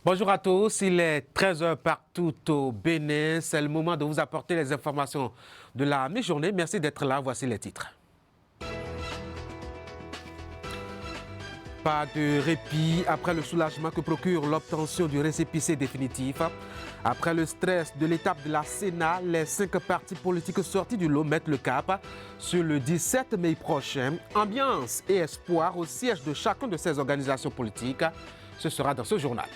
Bonjour à tous, il est 13 heures partout au Bénin. C'est le moment de vous apporter les informations de la mi-journée. Merci d'être là, voici les titres. Pas de répit après le soulagement que procure l'obtention du récépissé définitif. Après le stress de l'étape de la Sénat, les 5 partis politiques sortis du lot mettent le cap sur le 17 mai prochain. Ambiance et espoir au siège de chacune de ces organisations politiques. Ce sera dans ce journal.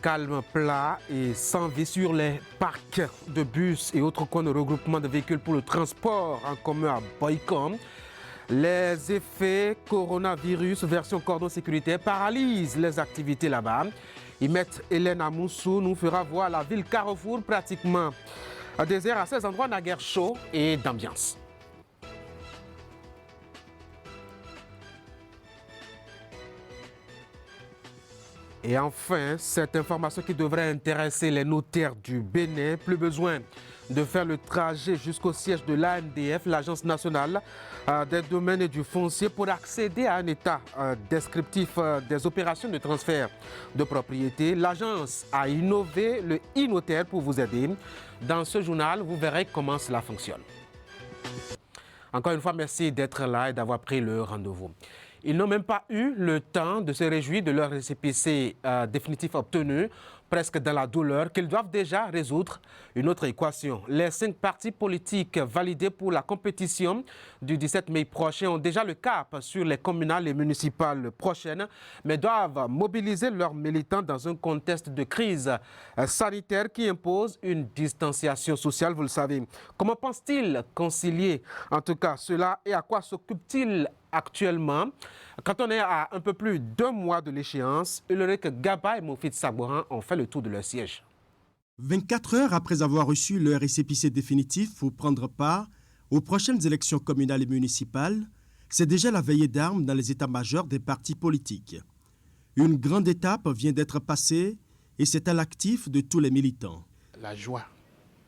Calme plat et sans vie sur les parcs de bus et autres coins de regroupement de véhicules pour le transport en commun à Boycom. Les effets coronavirus version cordon sécuritaire paralysent les activités là-bas. Imette Hélène Amoussou nous fera voir la ville Carrefour pratiquement désert à ces endroits naguère chaud et d'ambiance. Et enfin, cette information qui devrait intéresser les notaires du Bénin, plus besoin de faire le trajet jusqu'au siège de l'ANDF, l'Agence nationale des domaines et du foncier, pour accéder à un état descriptif des opérations de transfert de propriété. L'agence a innové le e-notaire pour vous aider. Dans ce journal, vous verrez comment cela fonctionne. Encore une fois, merci d'être là et d'avoir pris le rendez-vous. Ils n'ont même pas eu le temps de se réjouir de leur récépissé définitif obtenu, presque dans la douleur, qu'ils doivent déjà résoudre une autre équation. Les 5 partis politiques validés pour la compétition du 17 mai prochain ont déjà le cap sur les communales et municipales prochaines, mais doivent mobiliser leurs militants dans un contexte de crise sanitaire qui impose une distanciation sociale, vous le savez. Comment pensent-ils concilier en tout cas cela et à quoi s'occupent-ils actuellement? Quand on est à un peu plus d'1 mois de l'échéance, Ulrich Gaba et Mofid Sabouran ont fait le tour de leur siège. 24 heures après avoir reçu leur récépissé définitif pour prendre part aux prochaines élections communales et municipales, c'est déjà la veillée d'armes dans les états-majors des partis politiques. Une grande étape vient d'être passée et c'est à l'actif de tous les militants. La joie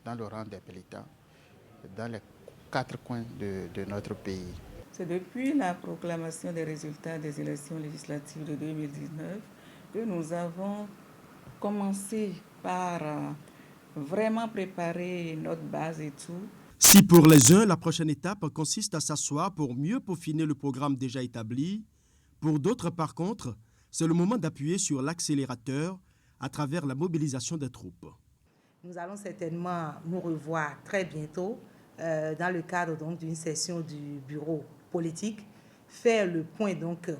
dans le rang des militants, dans les 4 coins de notre pays. C'est depuis la proclamation des résultats des élections législatives de 2019 que nous avons commencé par vraiment préparer notre base et tout. Si pour les uns, la prochaine étape consiste à s'asseoir pour mieux peaufiner le programme déjà établi, pour d'autres, par contre, c'est le moment d'appuyer sur l'accélérateur à travers la mobilisation des troupes. Nous allons certainement nous revoir très bientôt dans le cadre donc d'une session du bureau politique, faire le point donc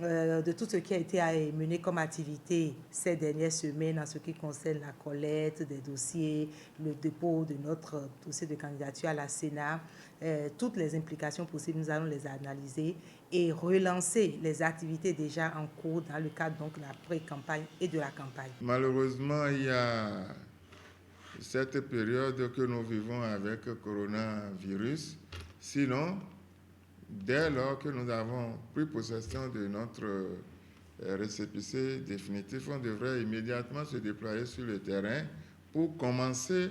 de tout ce qui a été mené comme activité ces dernières semaines en ce qui concerne la collecte des dossiers, le dépôt de notre dossier de candidature à la Sénat, toutes les implications possibles, nous allons les analyser et relancer les activités déjà en cours dans le cadre donc de la pré-campagne et de la campagne. Malheureusement, il y a cette période que nous vivons avec le coronavirus. Sinon, dès lors que nous avons pris possession de notre récépissé définitif, on devrait immédiatement se déployer sur le terrain pour commencer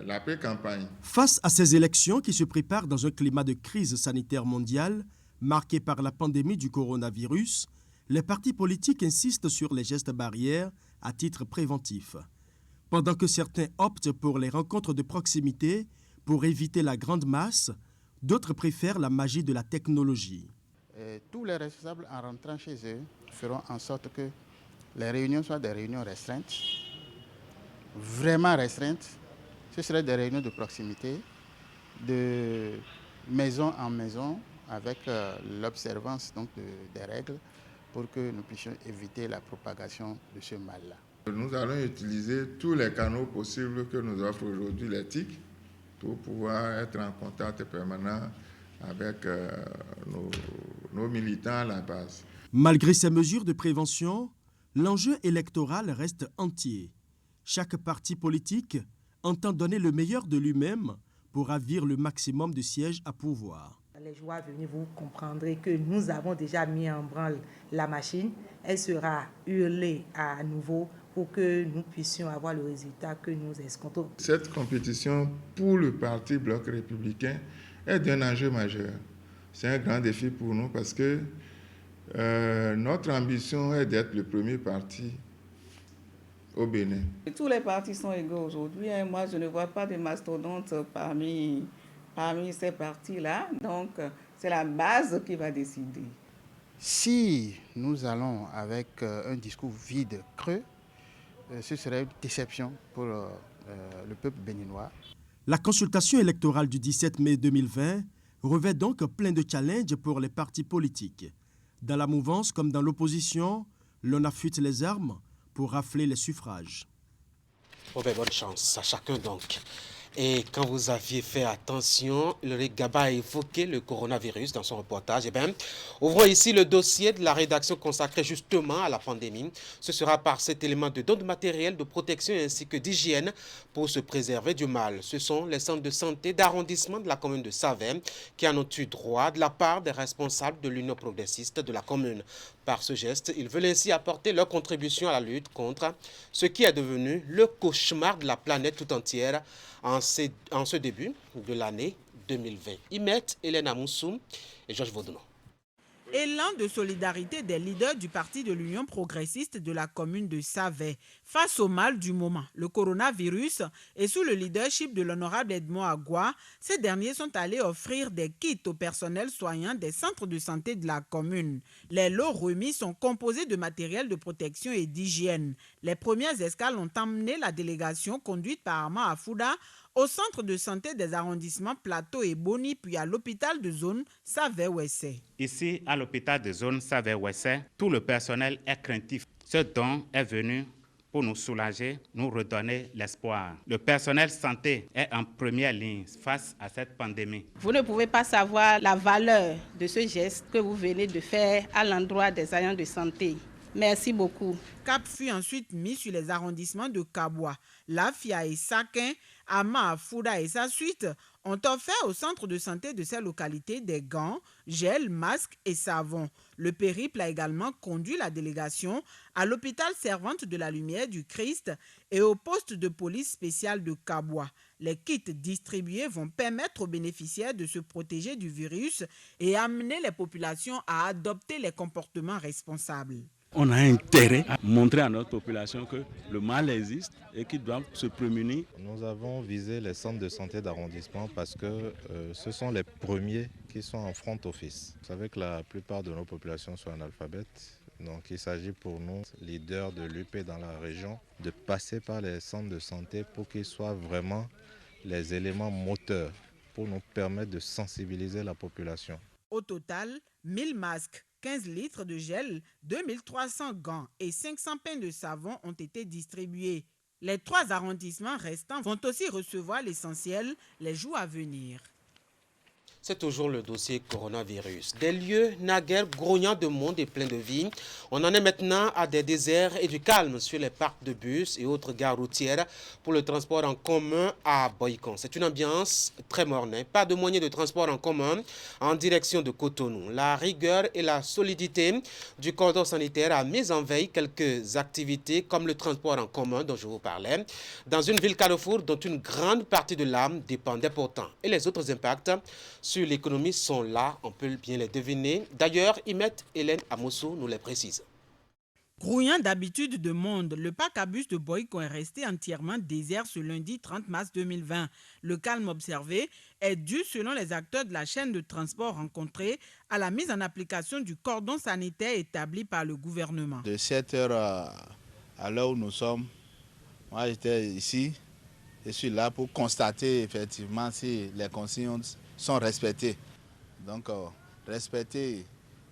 la pré-campagne. Face à ces élections qui se préparent dans un climat de crise sanitaire mondiale marqué par la pandémie du coronavirus, les partis politiques insistent sur les gestes barrières à titre préventif. Pendant que certains optent pour les rencontres de proximité pour éviter la grande masse, d'autres préfèrent la magie de la technologie. Tous les responsables, en rentrant chez eux, feront en sorte que les réunions soient des réunions restreintes, vraiment restreintes. Ce seraient des réunions de proximité, de maison en maison, avec l'observance donc des règles pour que nous puissions éviter la propagation de ce mal-là. Nous allons utiliser tous les canaux possibles que nous offre aujourd'hui l'éthique pour pouvoir être en contact permanent avec nos militants à la base. Malgré ces mesures de prévention, l'enjeu électoral reste entier. Chaque parti politique entend donner le meilleur de lui-même pour ravir le maximum de sièges à pourvoir. Les jours à venir, vous comprendrez que nous avons déjà mis en branle la machine. Elle sera hurlée à nouveau pour que nous puissions avoir le résultat que nous escomptons. Cette compétition pour le parti Bloc républicain est d'un enjeu majeur. C'est un grand défi pour nous parce que Notre ambition est d'être le premier parti au Bénin. Tous les partis sont égaux aujourd'hui. Moi, je ne vois pas de mastodonte parmi ces partis-là. Donc, c'est la base qui va décider. Si nous allons avec un discours vide, creux, ce serait une déception pour le peuple béninois. La consultation électorale du 17 mai 2020 revêt donc plein de challenges pour les partis politiques. Dans la mouvance comme dans l'opposition, l'on affûte les armes pour rafler les suffrages. Bonne chance à chacun donc. Et quand vous aviez fait attention, Ulrich Gaba a évoqué le coronavirus dans son reportage. Eh bien, ouvrons ici le dossier de la rédaction consacrée justement à la pandémie. Ce sera par cet élément de don de matériel de protection ainsi que d'hygiène pour se préserver du mal. Ce sont les centres de santé d'arrondissement de la commune de Savem qui en ont eu droit de la part des responsables de l'Union progressiste de la commune. Par ce geste, ils veulent ainsi apporter leur contribution à la lutte contre ce qui est devenu le cauchemar de la planète tout entière en ce début de l'année 2020. Imet, Hélène Amoussou et Georges Vaudounon. Élan de solidarité des leaders du parti de l'Union progressiste de la commune de Savem face au mal du moment, le coronavirus, et sous le leadership de l'honorable Edmond Agua, ces derniers sont allés offrir des kits au personnel soignant des centres de santé de la commune. Les lots remis sont composés de matériel de protection et d'hygiène. Les premières escales ont emmené la délégation conduite par Armand Afouda au centre de santé des arrondissements Plateau et Boni, puis à l'hôpital de zone Savem-Ouessé. Ici, à l'hôpital de zone Savem-Ouessé, tout le personnel est craintif. Ce don est venu pour nous soulager, nous redonner l'espoir. Le personnel santé est en première ligne face à cette pandémie. Vous ne pouvez pas savoir la valeur de ce geste que vous venez de faire à l'endroit des agents de santé. Merci beaucoup. Cap fut ensuite mis sur les arrondissements de Kaboua, Lafia et Sakin. Ama Afouda et sa suite ont offert au centre de santé de ces localités des gants, gel, masques et savons. Le périple a également conduit la délégation à l'hôpital Servante de la Lumière du Christ et au poste de police spéciale de Kaboua. Les kits distribués vont permettre aux bénéficiaires de se protéger du virus et amener les populations à adopter les comportements responsables. On a intérêt à montrer à notre population que le mal existe et qu'ils doivent se prémunir. Nous avons visé les centres de santé d'arrondissement parce que ce sont les premiers qui sont en front office. Vous savez que la plupart de nos populations sont analphabètes. Donc il s'agit pour nous, leaders de l'UP dans la région, de passer par les centres de santé pour qu'ils soient vraiment les éléments moteurs pour nous permettre de sensibiliser la population. Au total, 1000 masques, 15 litres de gel, 2300 gants et 500 pains de savon ont été distribués. Les 3 arrondissements restants vont aussi recevoir l'essentiel les jours à venir. C'est toujours le dossier coronavirus. Des lieux naguère grognants de monde et pleins de vie. On en est maintenant à des déserts et du calme sur les parcs de bus et autres gares routières pour le transport en commun à Boycon. C'est une ambiance très morne. Pas de moyens de transport en commun en direction de Cotonou. La rigueur et la solidité du cordon sanitaire a mis en veille quelques activités comme le transport en commun dont je vous parlais. Dans une ville carrefour dont une grande partie de l'âme dépendait pourtant. Et les autres impacts sur l'économie sont là, on peut bien les deviner. D'ailleurs, Imet Hélène Amoussou nous les précise. Grouillant d'habitude de monde, le parc à bus de Boycon est resté entièrement désert ce lundi 30 mars 2020. Le calme observé est dû, selon les acteurs de la chaîne de transport rencontrés, à la mise en application du cordon sanitaire établi par le gouvernement. De 7h à l'heure où nous sommes, moi j'étais ici, je suis là pour constater effectivement si les consignes sont respectées. Donc respecter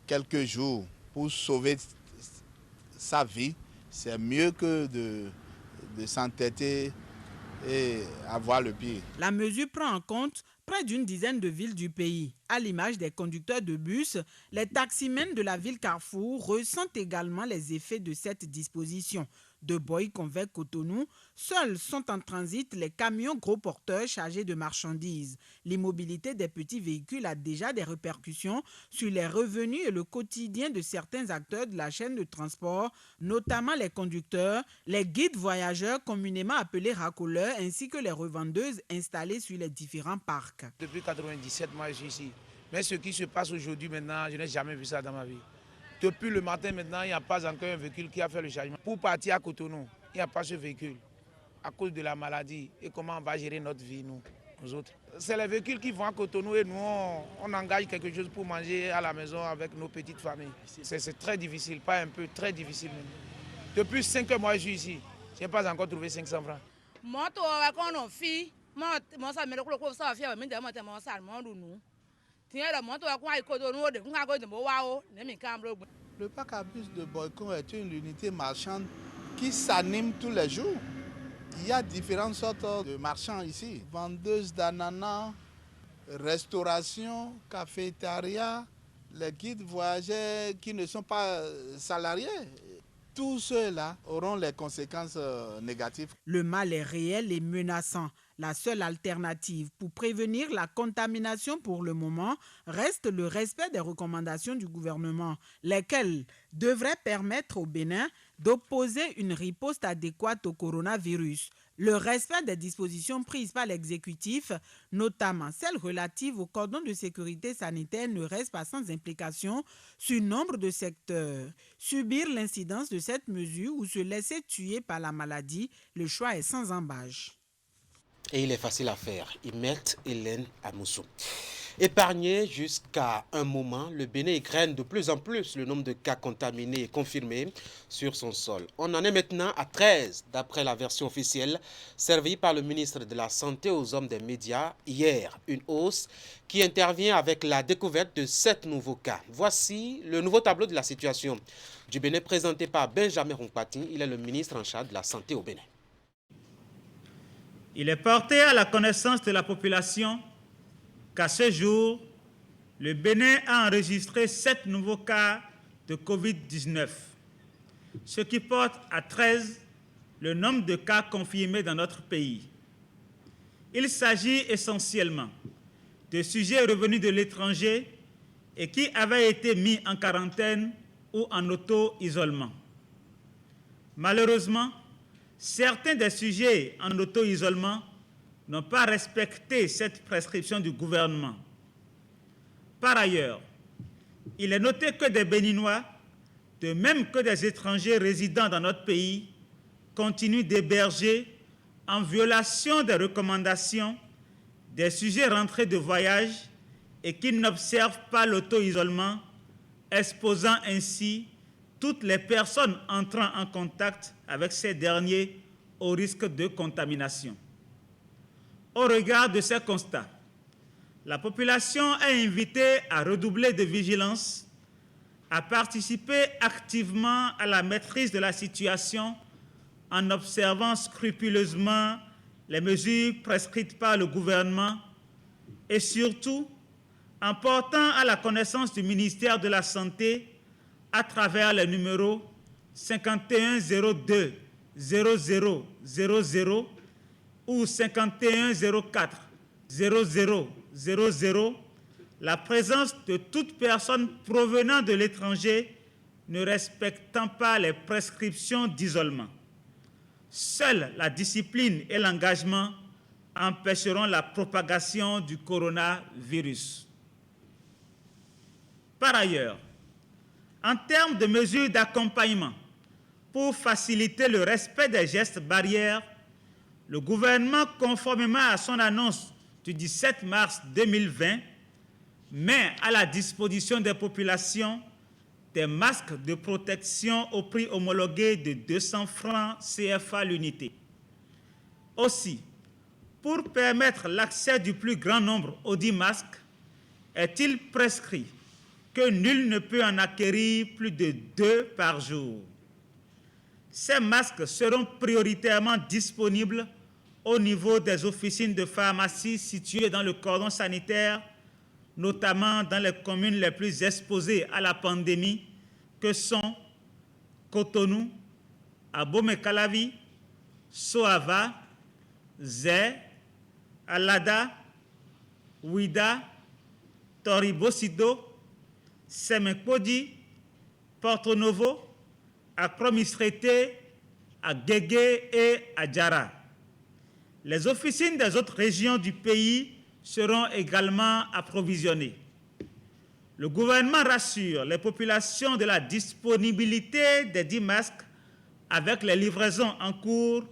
quelques jours pour sauver sa vie, c'est mieux que de s'entêter et avoir le pire. La mesure prend en compte près d'une dizaine de villes du pays. À l'image des conducteurs de bus, les taximens de la ville Carrefour ressentent également les effets de cette disposition. De Boycon vers Cotonou, seuls sont en transit les camions gros porteurs chargés de marchandises. L'immobilité des petits véhicules a déjà des répercussions sur les revenus et le quotidien de certains acteurs de la chaîne de transport, notamment les conducteurs, les guides voyageurs communément appelés racoleurs, ainsi que les revendeuses installées sur les différents parcs. Depuis 1997, moi je suis ici. Mais ce qui se passe aujourd'hui maintenant, je n'ai jamais vu ça dans ma vie. Depuis le matin maintenant, il n'y a pas encore un véhicule qui a fait le chargement. Pour partir à Cotonou, il n'y a pas ce véhicule à cause de la maladie et comment on va gérer notre vie, nous autres. C'est les véhicules qui vont à Cotonou et nous, on engage quelque chose pour manger à la maison avec nos petites familles. C'est très difficile, pas un peu, très difficile même. Depuis 5 mois, je suis ici. Je n'ai pas encore trouvé 500 francs. Le parc à bus de Boycon est une unité marchande qui s'anime tous les jours. Il y a différentes sortes de marchands ici. Vendeuses d'ananas, restauration, cafétéria, les guides voyageurs qui ne sont pas salariés. Tous ceux-là auront les conséquences négatives. Le mal est réel et menaçant. La seule alternative pour prévenir la contamination pour le moment reste le respect des recommandations du gouvernement, lesquelles devraient permettre au Bénin d'opposer une riposte adéquate au coronavirus. Le respect des dispositions prises par l'exécutif, notamment celles relatives au cordon de sécurité sanitaire, ne reste pas sans implication sur nombre de secteurs. Subir l'incidence de cette mesure ou se laisser tuer par la maladie, le choix est sans embâche. Et il est facile à faire. Imet Hélène Amoussou. Épargné jusqu'à un moment, le Bénin égrène de plus en plus le nombre de cas contaminés et confirmés sur son sol. On en est maintenant à 13, d'après la version officielle servie par le ministre de la Santé aux hommes des médias hier. Une hausse qui intervient avec la découverte de 7 nouveaux cas. Voici le nouveau tableau de la situation du Bénin présenté par Benjamin Rompati. Il est le ministre en charge de la Santé au Bénin. Il est porté à la connaissance de la population qu'à ce jour, le Bénin a enregistré 7 nouveaux cas de Covid-19, ce qui porte à 13 le nombre de cas confirmés dans notre pays. Il s'agit essentiellement de sujets revenus de l'étranger et qui avaient été mis en quarantaine ou en auto-isolement. Malheureusement, certains des sujets en auto-isolement n'ont pas respecté cette prescription du gouvernement. Par ailleurs, il est noté que des Béninois, de même que des étrangers résidant dans notre pays, continuent d'héberger, en violation des recommandations, des sujets rentrés de voyage et qui n'observent pas l'auto-isolement, exposant ainsi toutes les personnes entrant en contact avec ces derniers au risque de contamination. Au regard de ces constats, la population est invitée à redoubler de vigilance, à participer activement à la maîtrise de la situation en observant scrupuleusement les mesures prescrites par le gouvernement et surtout en portant à la connaissance du ministère de la Santé à travers les numéros 5102 0000 ou 5104 0000, la présence de toute personne provenant de l'étranger ne respectant pas les prescriptions d'isolement. Seule la discipline et l'engagement empêcheront la propagation du coronavirus. Par ailleurs, en termes de mesures d'accompagnement pour faciliter le respect des gestes barrières, le gouvernement, conformément à son annonce du 17 mars 2020, met à la disposition des populations des masques de protection au prix homologué de 200 francs CFA l'unité. Aussi, pour permettre l'accès du plus grand nombre aux 10 masques, est-il prescrit que nul ne peut en acquérir plus de 2 par jour. Ces masques seront prioritairement disponibles au niveau des officines de pharmacie situées dans le cordon sanitaire, notamment dans les communes les plus exposées à la pandémie, que sont Cotonou, Abomey-Calavi, Soava, Zé, Alada, Ouida, Toribosido, Semekpodi, Porto Novo, à Kromisrété, à Guégué et à Djara. Les officines des autres régions du pays seront également approvisionnées. Le gouvernement rassure les populations de la disponibilité des 10 masques avec les livraisons en cours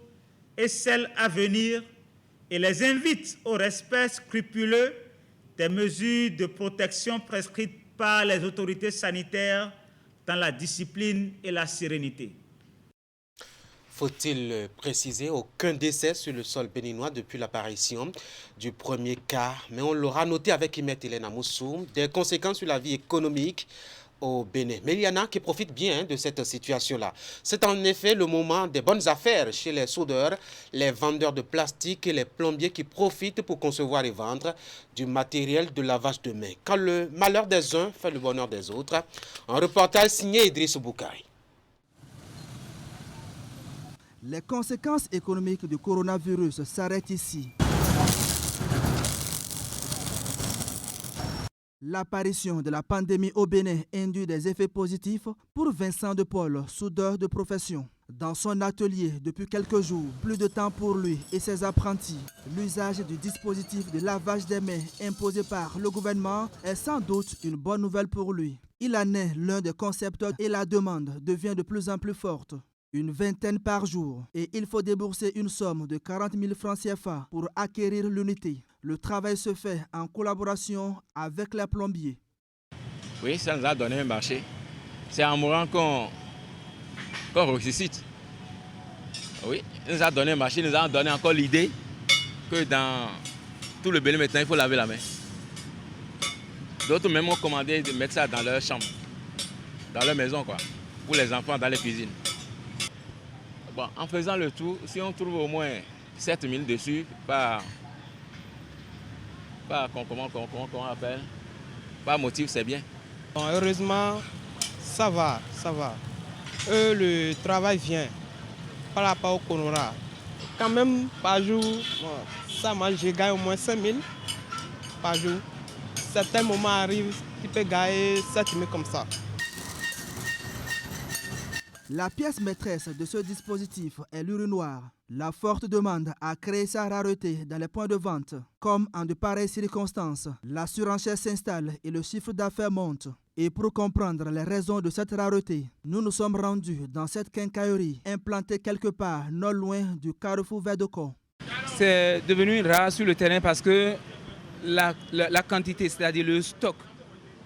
et celles à venir et les invite au respect scrupuleux des mesures de protection prescrites par les autorités sanitaires dans la discipline et la sérénité. Faut-il préciser, aucun décès sur le sol béninois depuis l'apparition du premier cas. Mais on l'aura noté avec Imet Hélène Moussou, des conséquences sur la vie économique au Bénin. Mais il y en a qui profitent bien de cette situation-là. C'est en effet le moment des bonnes affaires chez les soudeurs, les vendeurs de plastique et les plombiers qui profitent pour concevoir et vendre du matériel de lavage de mains. Quand le malheur des uns fait le bonheur des autres. Un reportage signé Idriss Boukaï. Les conséquences économiques du coronavirus s'arrêtent ici. L'apparition de la pandémie au Bénin induit des effets positifs pour Vincent de Paul, soudeur de profession. Dans son atelier depuis quelques jours, plus de temps pour lui et ses apprentis. L'usage du dispositif de lavage des mains imposé par le gouvernement est sans doute une bonne nouvelle pour lui. Il en est l'un des concepteurs et la demande devient de plus en plus forte. Une vingtaine par jour et il faut débourser une somme de 40 000 francs CFA pour acquérir l'unité. Le travail se fait en collaboration avec les plombiers. Oui, ça nous a donné un marché. C'est en mourant qu'on ressuscite. Oui, il nous a donné un marché, il nous a donné encore l'idée que dans tout le Bénin maintenant, il faut laver la main. D'autres même ont commandé de mettre ça dans leur chambre, dans leur maison, quoi, pour les enfants dans les cuisines. Bon, en faisant le tour, si on trouve au moins 7 000 dessus par motif, c'est bien. Bon, heureusement, ça va. Le travail vient par rapport au corona. Quand même, par jour, ça marche, je gagne au moins 5 000 par jour. Certains moments arrivent, tu peux gagner 7 000 comme ça. La pièce maîtresse de ce dispositif est l'urinoir. La forte demande a créé sa rareté dans les points de vente. Comme en de pareilles circonstances, la surenchère s'installe et le chiffre d'affaires monte. Et pour comprendre les raisons de cette rareté, nous nous sommes rendus dans cette quincaillerie implantée quelque part non loin du carrefour Verdocon. C'est devenu rare sur le terrain parce que la quantité, c'est-à-dire le stock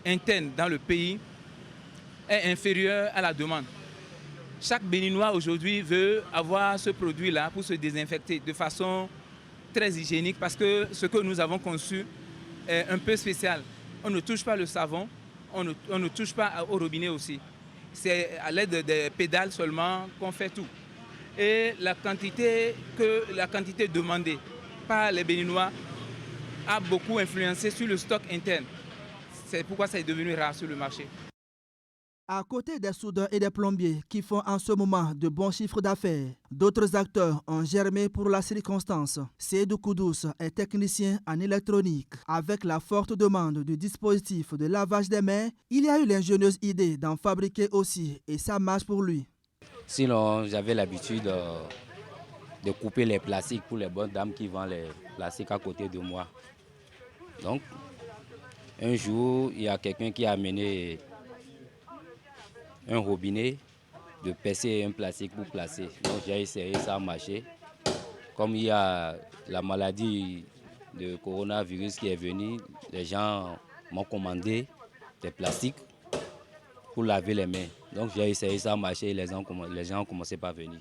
interne dans le pays, est inférieur à la demande. Chaque Béninois aujourd'hui veut avoir ce produit-là pour se désinfecter de façon très hygiénique parce que ce que nous avons conçu est un peu spécial. On ne touche pas le savon, on ne touche pas au robinet aussi. C'est à l'aide des pédales seulement qu'on fait tout. Et la quantité demandée par les Béninois a beaucoup influencé sur le stock interne. C'est pourquoi ça est devenu rare sur le marché. À côté des soudeurs et des plombiers qui font en ce moment de bons chiffres d'affaires, d'autres acteurs ont germé pour la circonstance. Seydou Koudous est technicien en électronique. Avec la forte demande du dispositif de lavage des mains, il y a eu l'ingénieuse idée d'en fabriquer aussi et ça marche pour lui. Sinon, j'avais l'habitude de couper les plastiques pour les bonnes dames qui vendent les plastiques à côté de moi. Donc, un jour, il y a quelqu'un qui a amené un robinet, de percer un plastique pour placer. Donc j'ai essayé, ça a marché. Comme il y a la maladie de coronavirus qui est venue, les gens m'ont commandé des plastiques pour laver les mains. Donc j'ai essayé, ça a marché et les gens ont commencé par venir.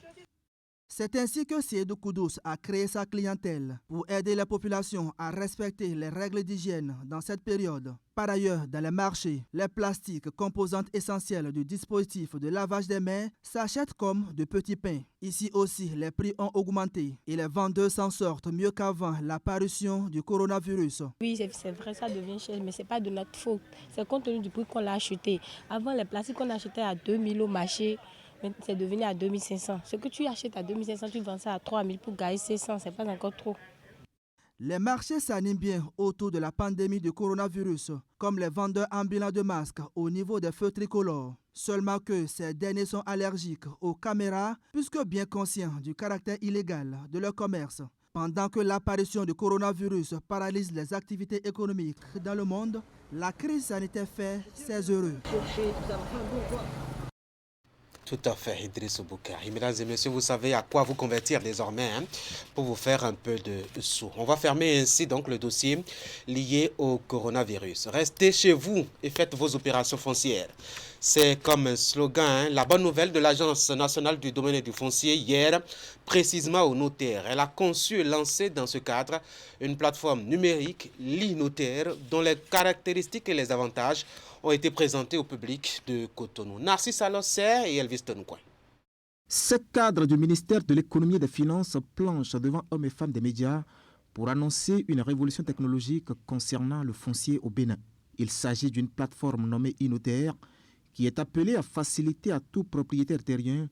C'est ainsi que Seydou Koudous a créé sa clientèle pour aider la population à respecter les règles d'hygiène dans cette période. Par ailleurs, dans les marchés, les plastiques, composantes essentielles du dispositif de lavage des mains, s'achètent comme de petits pains. Ici aussi, les prix ont augmenté et les vendeurs s'en sortent mieux qu'avant l'apparition du coronavirus. Oui, c'est vrai, ça devient cher, mais ce n'est pas de notre faute. C'est compte tenu du prix qu'on l'a acheté. Avant, les plastiques qu'on achetait à 2 000 au marché, c'est devenu à 2 500. Ce que tu achètes à 2 500, tu vends ça à 3 000 pour gagner 600, ce n'est pas encore trop. Les marchés s'animent bien autour de la pandémie du coronavirus, comme les vendeurs ambulants de masques au niveau des feux tricolores. Seulement que ces derniers sont allergiques aux caméras, puisque bien conscients du caractère illégal de leur commerce. Pendant que l'apparition du coronavirus paralyse les activités économiques dans le monde, La crise sanitaire fait ses heureux. Tout à fait, Idriss Boukari. Mesdames et messieurs, vous savez à quoi vous convertir désormais pour vous faire un peu de sous. On va fermer ainsi donc le dossier lié au coronavirus. Restez chez vous et faites vos opérations foncières. C'est comme un slogan, la bonne nouvelle de l'Agence nationale du domaine et du foncier hier, précisément aux notaires. Elle a conçu et lancé dans ce cadre une plateforme numérique, l'e-notaire, dont les caractéristiques et les avantages ont été présentés au public de Cotonou. Narcisse Alosser et Elvis Tonoukoy. Ce cadre du ministère de l'économie et des finances planche devant hommes et femmes des médias pour annoncer une révolution technologique concernant le foncier au Bénin. Il s'agit d'une plateforme nommée e-notaire qui est appelée à faciliter à tout propriétaire terrien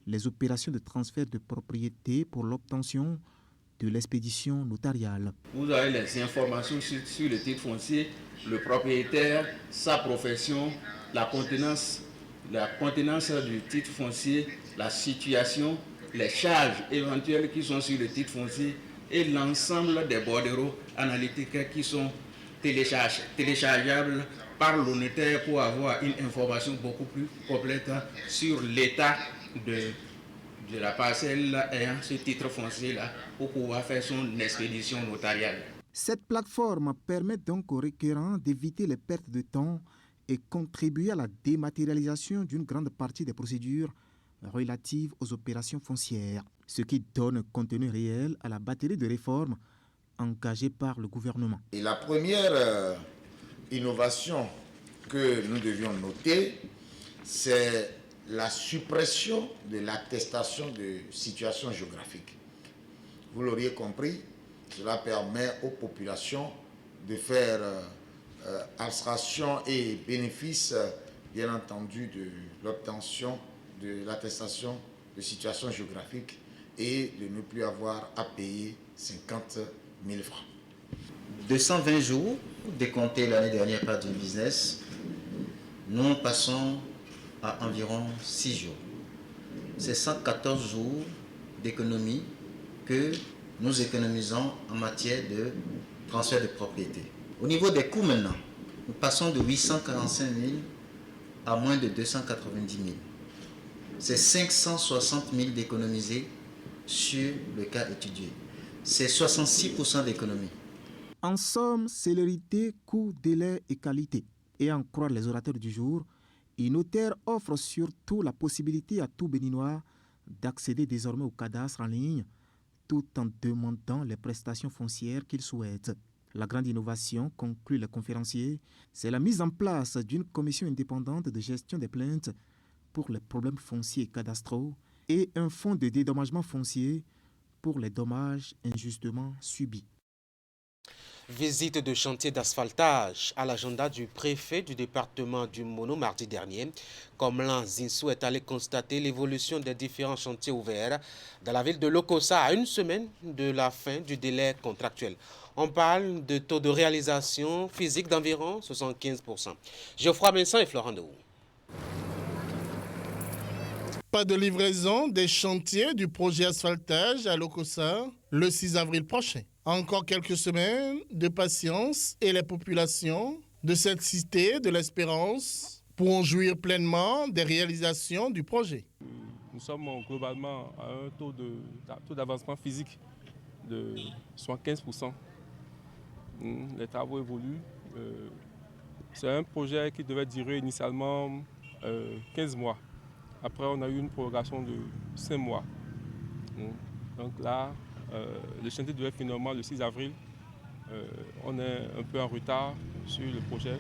les opérations de transfert de propriété pour l'obtention de l'expédition notariale. Vous avez les informations sur le titre foncier, le propriétaire, sa profession, la contenance du titre foncier, la situation, les charges éventuelles qui sont sur le titre foncier et l'ensemble des bordereaux analytiques qui sont téléchargeables par le notaire pour avoir une information beaucoup plus complète sur l'état de la parcelle ayant ce titre foncier-là pour pouvoir faire son expédition notariale. Cette plateforme permet donc aux requérants d'éviter les pertes de temps et contribuer à la dématérialisation d'une grande partie des procédures relatives aux opérations foncières, ce qui donne un contenu réel à la batterie de réformes engagées par le gouvernement. Et la première innovation que nous devions noter, c'est la suppression de l'attestation de situation géographique. Vous l'auriez compris, cela permet aux populations de faire abstraction et bénéfice, bien entendu, de l'obtention de l'attestation de situation géographique et de ne plus avoir à payer 50 000 francs. 220 jours, décompté l'année dernière par du business, nous passons à environ 6 jours. C'est 114 jours d'économie que nous économisons en matière de transfert de propriété. Au niveau des coûts maintenant, nous passons de 845 000 à moins de 290 000. C'est 560 000 d'économiser sur le cas étudié. C'est 66% d'économie. En somme, célérité, coût, délai et qualité. Et en croire les orateurs du jour, e-notaire offre surtout la possibilité à tout Béninois d'accéder désormais au cadastre en ligne tout en demandant les prestations foncières qu'il souhaite. La grande innovation, conclut le conférencier, c'est la mise en place d'une commission indépendante de gestion des plaintes pour les problèmes fonciers et cadastraux et un fonds de dédommagement foncier pour les dommages injustement subis. Visite de chantier d'asphaltage à l'agenda du préfet du département du Mono mardi dernier. Komlan Zinsou est allé constater l'évolution des différents chantiers ouverts dans la ville de Lokossa à une semaine de la fin du délai contractuel. On parle de taux de réalisation physique d'environ 75%. Geoffroy Vincent et Florent Dehoux. Pas de livraison des chantiers du projet asphaltage à Lokossa le 6 avril prochain. Encore quelques semaines de patience et les populations de cette cité de l'espérance pourront jouir pleinement des réalisations du projet. Nous sommes globalement à un taux d'avancement physique de 75%. Les travaux évoluent. C'est un projet qui devait durer initialement 15 mois. Après, on a eu une prolongation de 5 mois. Donc là, le chantier devait finalement le 6 avril. On est un peu en retard sur le projet.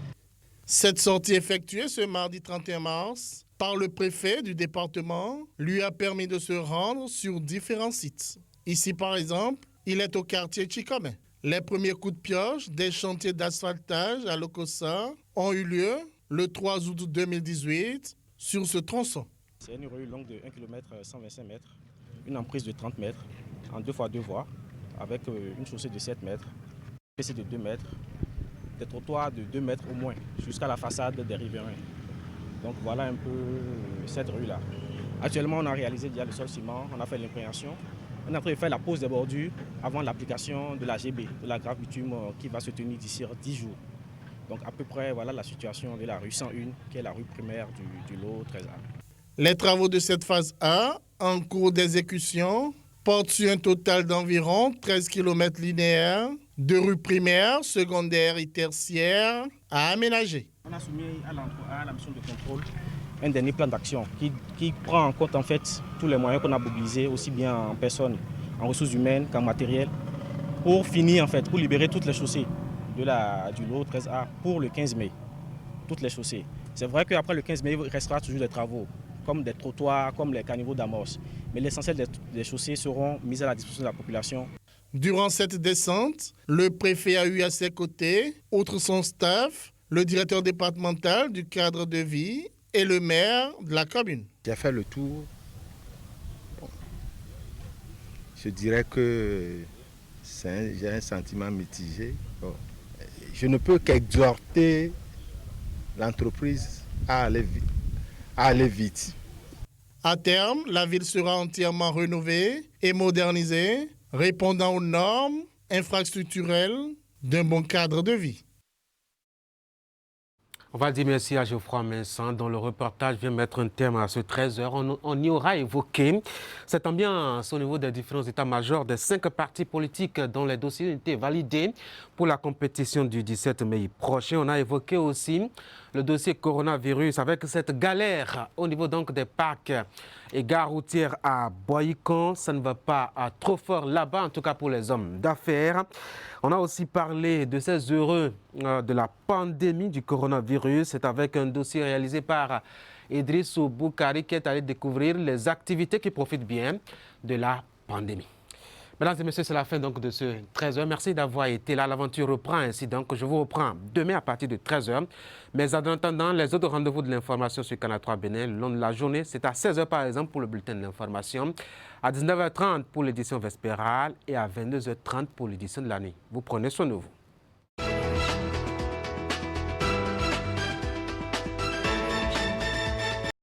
Cette sortie effectuée ce mardi 31 mars par le préfet du département lui a permis de se rendre sur différents sites. Ici, par exemple, il est au quartier Chikome. Les premiers coups de pioche des chantiers d'asphaltage à Lokossa ont eu lieu le 3 août 2018 sur ce tronçon. C'est une rue longue de 1 km 125 mètres, une emprise de 30 mètres, en 2 fois 2 voies, avec une chaussée de 7 mètres, un PC de 2 mètres, des trottoirs de 2 mètres au moins, jusqu'à la façade des riverains. Donc voilà un peu cette rue-là. Actuellement, on a réalisé déjà le sol ciment, on a fait l'imprégnation. On est en train de faire la pose des bordures avant l'application de la GB, de la grave bitume qui va se tenir d'ici 10 jours. Donc à peu près, voilà la situation de la rue 101, qui est la rue primaire du lot 13A. Les travaux de cette phase A, en cours d'exécution, portent sur un total d'environ 13 km linéaires de rues primaires, secondaires et tertiaires à aménager. On a soumis à la mission de contrôle un dernier plan d'action qui prend en compte en fait tous les moyens qu'on a mobilisés, aussi bien en personnes, en ressources humaines qu'en matériel, pour finir en fait, pour libérer toutes les chaussées du lot 13A pour le 15 mai. Toutes les chaussées. C'est vrai qu'après le 15 mai, il restera toujours des travaux, comme des trottoirs, comme les caniveaux d'amorce. Mais l'essentiel des chaussées seront mises à la disposition de la population. Durant cette descente, le préfet a eu à ses côtés, outre son staff, le directeur départemental du cadre de vie et le maire de la commune. J'ai fait le tour. Bon. Je dirais que j'ai un sentiment mitigé. Bon. Je ne peux qu'exhorter l'entreprise à aller vite. À terme, la ville sera entièrement rénovée et modernisée, répondant aux normes infrastructurelles d'un bon cadre de vie. On va dire merci à Geoffroy Vincent, dont le reportage vient mettre un terme à ce 13h. On y aura évoqué cette ambiance au niveau des différents états-majors des 5 partis politiques dont les dossiers ont été validés pour la compétition du 17 mai prochain. On a évoqué aussi le dossier coronavirus avec cette galère au niveau donc des parcs et gares routières à Boycon. Ça ne va pas trop fort là-bas, en tout cas pour les hommes d'affaires. On a aussi parlé de ces heureux de la pandémie du coronavirus. C'est avec un dossier réalisé par Idrissou Boukari qui est allé découvrir les activités qui profitent bien de la pandémie. Mesdames et messieurs, c'est la fin donc de ce 13h. Merci d'avoir été là. L'aventure reprend ainsi. Donc, je vous reprends demain à partir de 13h. Mais en attendant, les autres rendez-vous de l'information sur Canal 3 Bénin, le long de la journée, c'est à 16h par exemple pour le bulletin de l'information, à 19h30 pour l'édition vespérale et à 22h30 pour l'édition de la nuit. Vous prenez soin de vous.